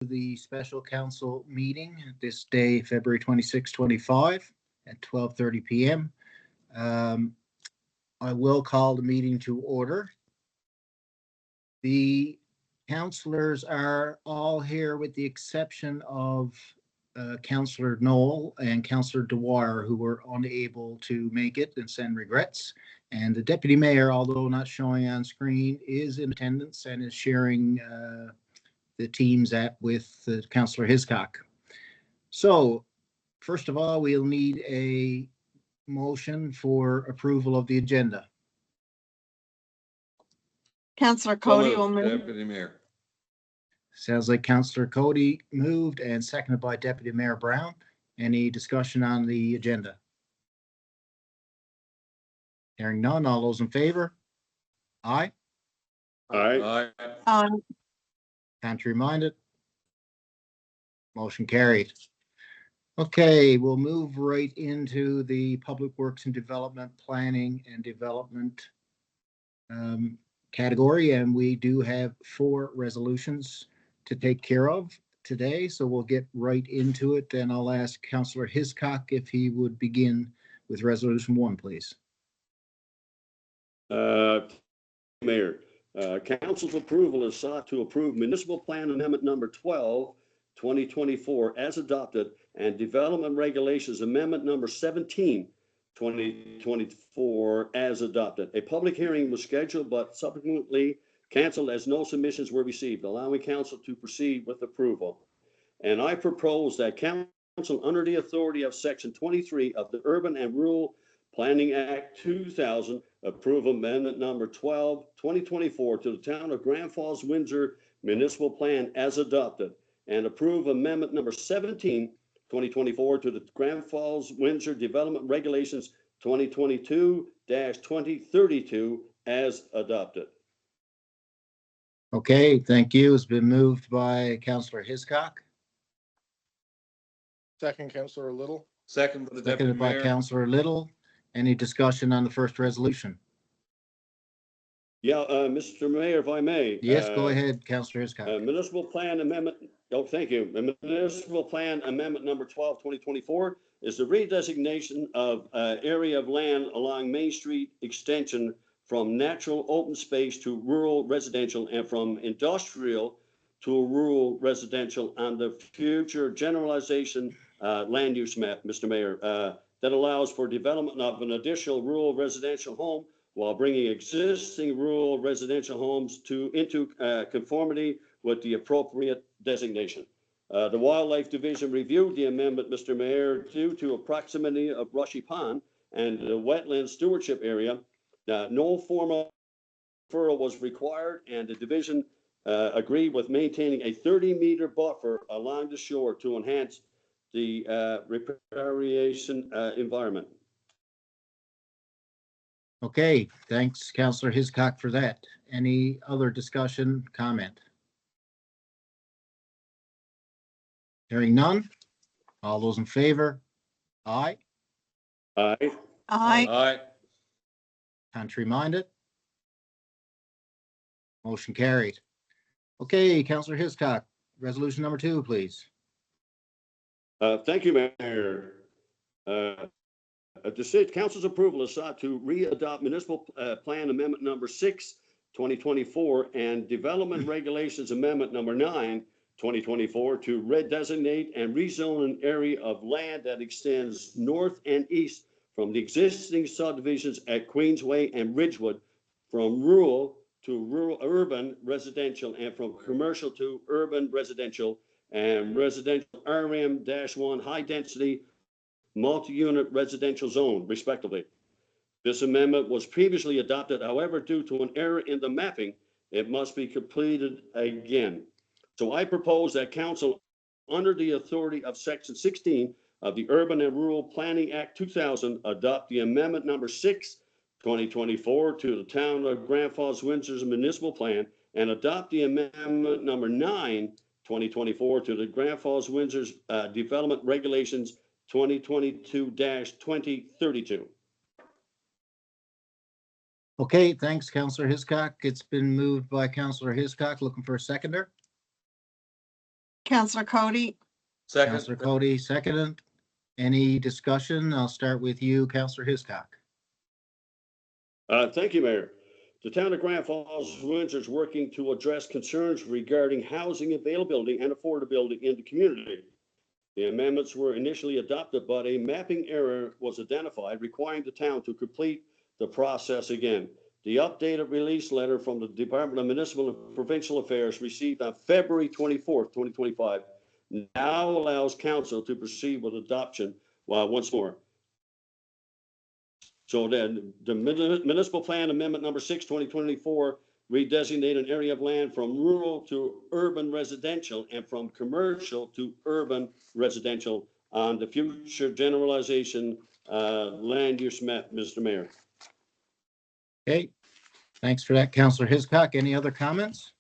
the special council meeting this day, February 26, 25 at 12:30 p.m. I will call the meeting to order. The councillors are all here with the exception of Councillor Knoll and Councillor Dwyer, who were unable to make it and send regrets. And the deputy mayor, although not showing on screen, is in attendance and is sharing the Teams app with Councillor Hiscock. So, first of all, we'll need a motion for approval of the agenda. Councillor Cody will move. Deputy Mayor. Sounds like Councillor Cody moved and seconded by Deputy Mayor Brown. Any discussion on the agenda? Hearing none, all those in favor? Aye. Aye. Contrary minded? Motion carried. Okay, we'll move right into the Public Works and Development Planning and Development category, and we do have 4 resolutions to take care of today, so we'll get right into it. And I'll ask Councillor Hiscock if he would begin with Resolution 1, please. Mayor, Council's approval is sought to approve Municipal Plan Amendment Number 12, 2024 as adopted, and Development Regulations Amendment Number 17, 2024 as adopted. A public hearing was scheduled but subsequently canceled as no submissions were received, allowing council to proceed with approval. And I propose that council, under the authority of Section 23 of the Urban and Rural Planning Act 2000, approve Amendment Number 12, 2024 to the Town of Grand Falls-Windsor Municipal Plan as adopted, and approve Amendment Number 17, 2024 to the Grand Falls-Windsor Development Regulations 2022-2032 as adopted. Okay, thank you. It's been moved by Councillor Hiscock. Second, Councillor Little. Second by the Deputy Seconded by Mayor. Councillor Little. Any discussion on the first resolution? Yeah, Mr. Mayor, if I may. Yes, go ahead, Councillor Hiscock. Municipal Plan Amendment, thank you. Municipal Plan Amendment Number 12, 2024 is the redesignation of area of land along Main Street extension from natural open space to rural residential and from industrial to rural residential on the future generalization land use map, Mr. Mayor, that allows for development of an additional rural residential home while bringing existing rural residential homes into conformity with the appropriate designation. The Wildlife Division reviewed the amendment, Mr. Mayor, due to proximity of Rushy Pond and the wetland stewardship area. No formal referral was required, and the division agreed with maintaining a 30-meter buffer along the shore to enhance the riparian environment. Okay, thanks, Councillor Hiscock, for that. Any other discussion, comment? Hearing none. All those in favor? Aye. Aye. Aye. Aye. Contrary minded? Motion carried. Okay, Councillor Hiscock, resolution number 2, please. Thank you, Mayor. The City Council's approval is sought to re-adopt Municipal Plan Amendment Number 6, 2024, and Development Regulations Amendment Number 9, 2024, to redesignate and rezone an area of land that extends north and east from the existing subdivisions at Queensway and Ridgewood, from rural to urban residential, and from commercial to urban residential, and residential RM-1 high-density multi-unit residential zone, respectively. This amendment was previously adopted. However, due to an error in the mapping, it must be completed again. So I propose that council, under the authority of Section 16 of the Urban and Rural Planning Act 2000, adopt the Amendment Number 6, 2024 to the Town of Grand Falls-Windsor's Municipal Plan, and adopt the Amendment Number 9, 2024 to the Grand Falls-Windsor's Development Regulations 2022-2032. Okay, thanks, Councillor Hiscock. It's been moved by Councillor Hiscock. Looking for a seconder. Counselor Cody, Second. Counselor Cody, second. Any discussion? I'll start with you, Counselor Hiscock. Thank you, Mayor. The town of Grand Falls, Windsor is working to address concerns regarding housing availability and affordability in the community. The amendments were initially adopted, but a mapping error was identified, requiring the town to complete the process again. The updated release letter from the Department of Municipal and Provincial Affairs received on February 24th, 2025, now allows council to proceed with adoption once more. So then the municipal plan amendment number 6, 2024, redesignate an area of land from rural to urban residential and from commercial to urban residential on the future generalization land use map, Mr. Mayor. Okay, thanks for that, Counselor Hiscock. Any other comments?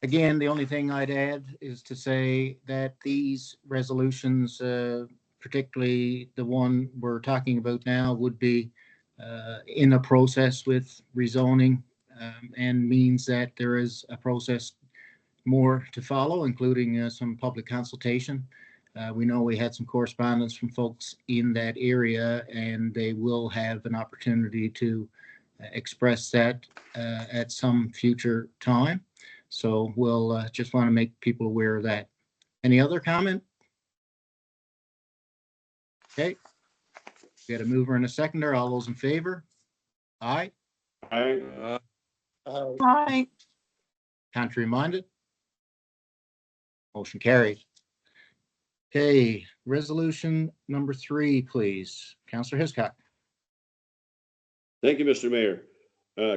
Again, the only thing I'd add is to say that these resolutions, particularly the one we're talking about now, would be in a process with rezoning, and means that there is a process more to follow, including some public consultation. We know we had some correspondence from folks in that area, and they will have an opportunity to express that at some future time. So we'll just want to make people aware of that. Any other comment? Okay. We got a mover and a seconder. All those in favor? Aye. Aye. aye. Contrary minded? Motion carried. Okay, resolution number 3, please. Counselor Hiscock. Thank you, Mr. Mayor.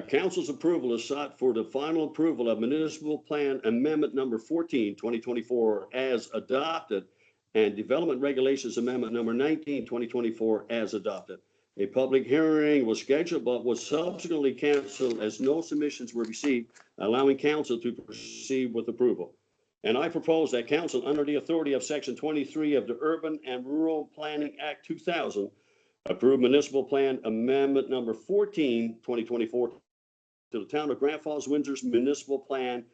Council's approval is sought for the final approval of municipal plan amendment number 14, 2024 as adopted, and development regulations amendment number 19, 2024 as adopted. A public hearing was scheduled but was subsequently canceled as no submissions were received, allowing council to proceed with approval. And I propose that council, under the authority of section 23 of the Urban and Rural Planning Act 2000, approve municipal plan amendment number 14, 2024 to the town of Grand Falls, Windsor's municipal plan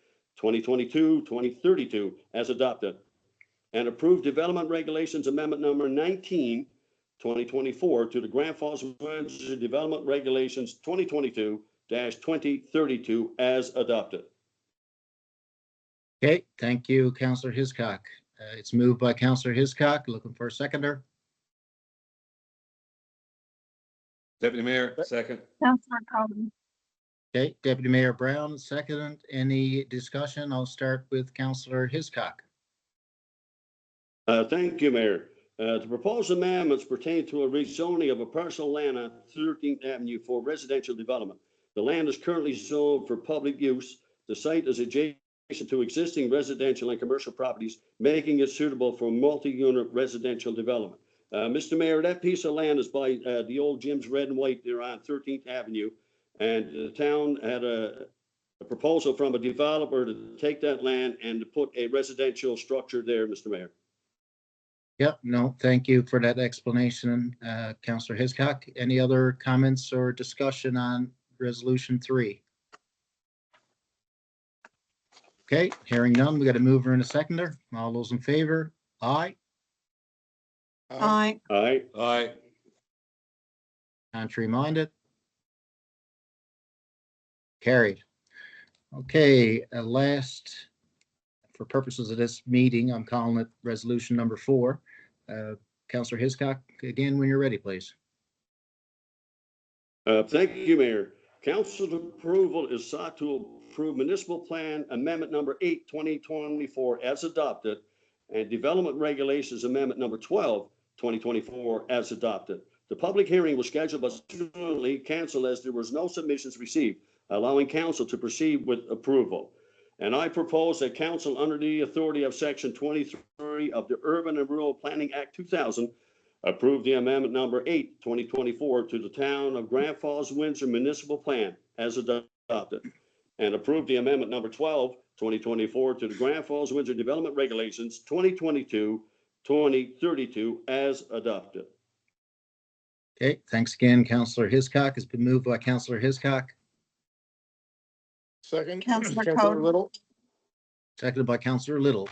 2022-2032 as adopted, and approve development regulations amendment number 19, 2024 to the Grand Falls, Windsor development regulations 2022-2032 as adopted. Okay, thank you, Counselor Hiscock. It's moved by Counselor Hiscock. Looking for a seconder. Deputy Mayor, second. Counselor Cody, Okay, Deputy Mayor Brown, second. Any discussion? I'll start with Counselor Hiscock. Thank you, Mayor. The proposed amendments pertain to a rezoning of a parcel of land on 13th Avenue for residential development. The land is currently zoned for public use. The site is adjacent to existing residential and commercial properties, making it suitable for multi-unit residential development. Mr. Mayor, that piece of land is by the old Jim's Red and White there on 13th Avenue. And the town had a proposal from a developer to take that land and to put a residential structure there, Mr. Mayor. Yep, no, thank you for that explanation, Counselor Hiscock. Any other comments or discussion on resolution 3? Okay, hearing none, we got a mover and a seconder. All those in favor? Aye. aye. Aye. Aye. Contrary minded? Carried. Okay, last, for purposes of this meeting, I'm calling it resolution number 4. Counselor Hiscock, again, when you're ready, please. Thank you, Mayor. Council's approval is sought to approve municipal plan amendment number 8, 2024 as adopted, and development regulations amendment number 12, 2024 as adopted. The public hearing was scheduled but subsequently canceled as there was no submissions received, allowing council to proceed with approval. And I propose that council, under the authority of section 23 of the Urban and Rural Planning Act 2000, approve the amendment number 8, 2024 to the town of Grand Falls, Windsor municipal plan as adopted, and approve the amendment number 12, 2024 to the Grand Falls, Windsor development regulations 2022-2032 as adopted. Okay, thanks again, Counselor Hiscock. It's been moved by Counselor Hiscock, Second. Counselor Counselor Cody. Little. Seconded by Counselor Little.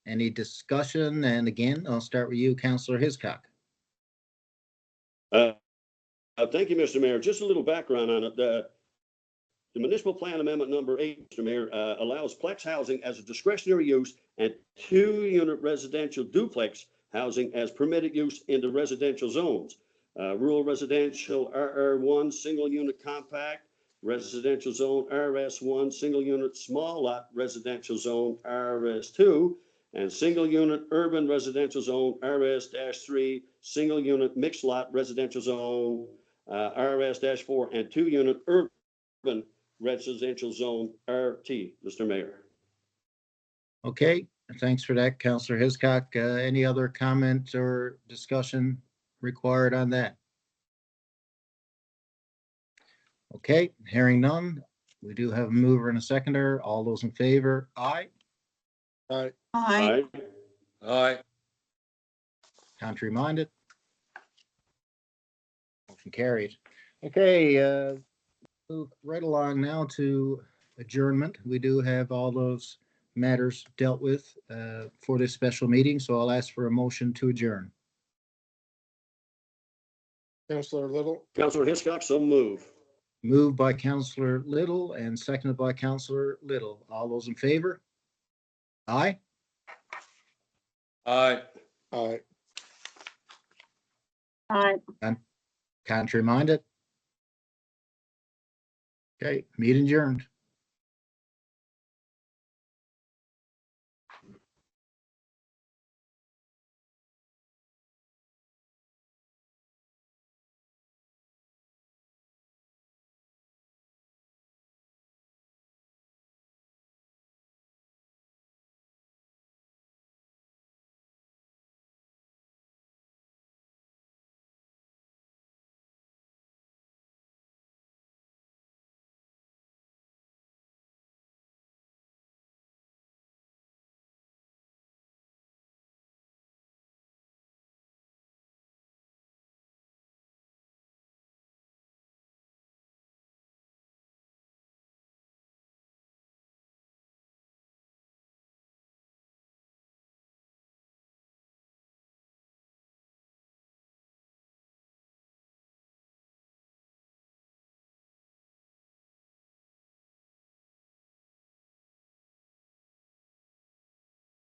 Any discussion? And again, I'll start with you, Counselor Hiscock. Thank you, Mr. Mayor. Just a little background on it. The municipal plan amendment number 8, Mr. Mayor, allows flex housing as a discretionary use and 2-unit residential duplex housing as permitted use in the residential zones. Rural residential RR1, single unit compact, residential zone RS1, single unit small lot residential zone RS2, and single unit urban residential zone RS-3, single unit mixed lot residential zone RS-4, and 2-unit urban residential zone RT, Mr. Mayor. Okay, thanks for that, Counselor Hiscock. Any other comment or discussion required on that? Okay, hearing none. We do have a mover and a seconder. All those in favor, aye. Aye. Aye. Aye. Contrary minded. Motion carried. Okay, move right along now to adjournment. We do have all those matters dealt with for this special meeting, so I'll ask for a motion to adjourn. Counselor Little. Councilor Hiscock, so move. Moved by Counselor Little and seconded by Counselor Little. All those in favor? Aye. Aye. Aye. Aye. Contrary minded? Okay, meeting adjourned.